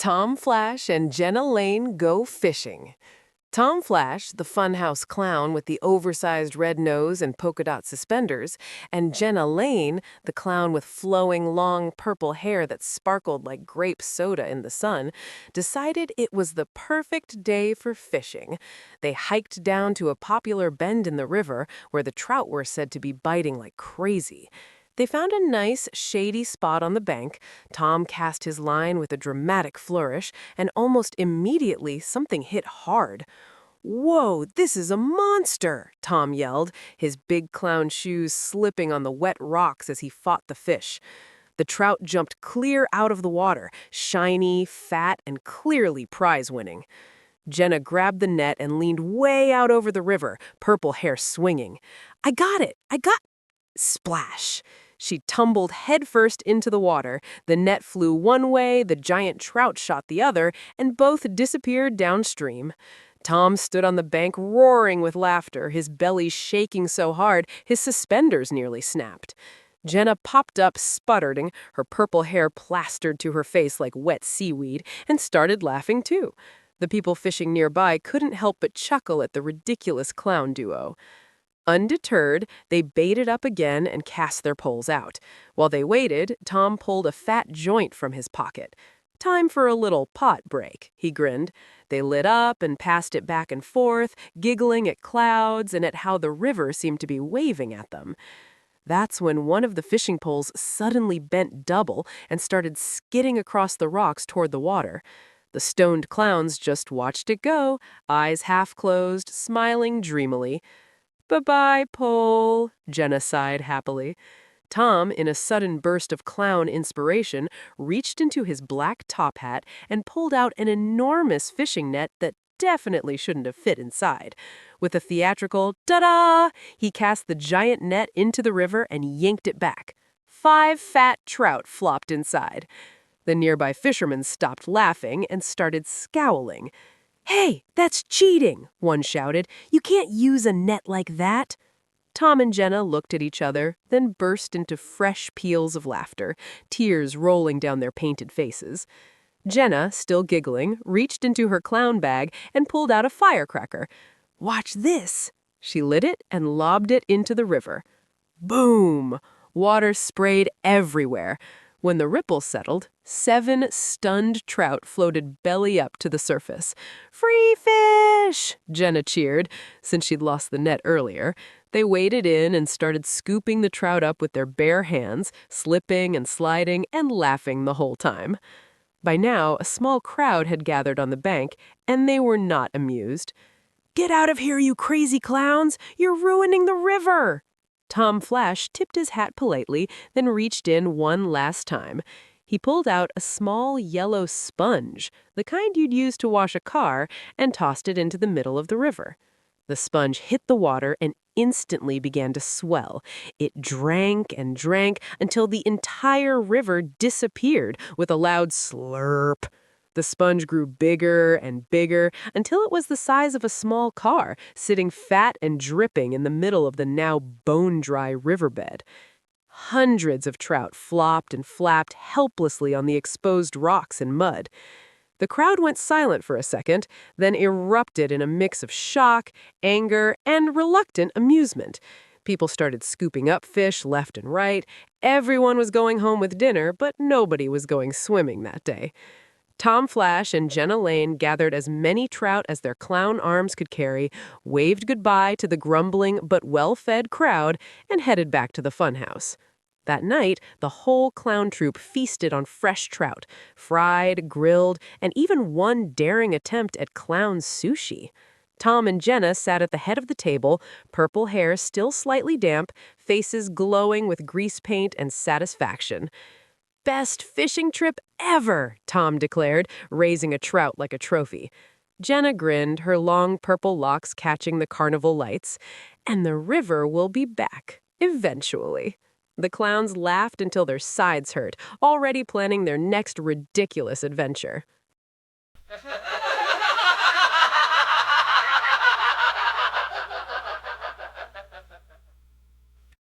Tom Flash and Jenna Lane go fishing. Tom Flash, the funhouse clown with the oversized red nose and polka dot suspenders, and Jenna Lane, the clown with flowing long purple hair that sparkled like grape soda in the sun, decided it was the perfect day for fishing. They hiked down to a popular bend in the river where the trout were said to be biting like crazy. They found a nice, shady spot on the bank. Tom cast his line with a dramatic flourish, and almost immediately something hit hard. "Whoa, this is a monster!" Tom yelled, his big clown shoes slipping on the wet rocks as he fought the fish. The trout jumped clear out of the water, shiny, fat, and clearly prize-winning. Jenna grabbed the net and leaned way out over the river, purple hair swinging. "I got it! I got—" Splash! She tumbled headfirst into the water. The net flew one way, the giant trout shot the other, and both disappeared downstream. Tom stood on the bank roaring with laughter, his belly shaking so hard his suspenders nearly snapped. Jenna popped up, sputtering, her purple hair plastered to her face like wet seaweed, and started laughing too. The people fishing nearby couldn't help but chuckle at the ridiculous clown duo. Undeterred, they baited up again and cast their poles out. While they waited, Tom pulled a fat joint from his pocket. "Time for a little pot break," he grinned. They lit up and passed it back and forth, giggling at clouds and at how the river seemed to be waving at them. That's when one of the fishing poles suddenly bent double and started skidding across the rocks toward the water. The stoned clowns just watched it go, eyes half closed, smiling dreamily. "Bye-bye, pole," Jenna sighed happily. Tom, in a sudden burst of clown inspiration, reached into his black top hat and pulled out an enormous fishing net that definitely shouldn't have fit inside. With a theatrical ta-da, he cast the giant net into the river and yanked it back. 5 fat trout flopped inside. The nearby fishermen stopped laughing and started scowling. "Hey, that's cheating!" one shouted. "You can't use a net like that." Tom and Jenna looked at each other, then burst into fresh peals of laughter, tears rolling down their painted faces. Jenna, still giggling, reached into her clown bag and pulled out a firecracker. "Watch this!" She lit it and lobbed it into the river. Boom! Water sprayed everywhere. When the ripples settled, 7 stunned trout floated belly up to the surface. "Free fish!" Jenna cheered, since she'd lost the net earlier. They waded in and started scooping the trout up with their bare hands, slipping and sliding and laughing the whole time. By now, a small crowd had gathered on the bank, and they were not amused. "Get out of here, you crazy clowns! You're ruining the river!" Tom Flash tipped his hat politely, then reached in one last time. He pulled out a small yellow sponge, the kind you'd use to wash a car, and tossed it into the middle of the river. The sponge hit the water and instantly began to swell. It drank and drank until the entire river disappeared with a loud slurp. The sponge grew bigger and bigger until it was the size of a small car, sitting fat and dripping in the middle of the now bone-dry riverbed. Hundreds of trout flopped and flapped helplessly on the exposed rocks and mud. The crowd went silent for a second, then erupted in a mix of shock, anger, and reluctant amusement. People started scooping up fish left and right. Everyone was going home with dinner, but nobody was going swimming that day. Tom Flash and Jenna Lane gathered as many trout as their clown arms could carry, waved goodbye to the grumbling but well-fed crowd, and headed back to the funhouse. That night, the whole clown troupe feasted on fresh trout, fried, grilled, and even one daring attempt at clown sushi. Tom and Jenna sat at the head of the table, purple hair still slightly damp, faces glowing with grease paint and satisfaction. "Best fishing trip ever," Tom declared, raising a trout like a trophy. Jenna grinned, her long purple locks catching the carnival lights. "And the river will be back, eventually." The clowns laughed until their sides hurt, already planning their next ridiculous adventure.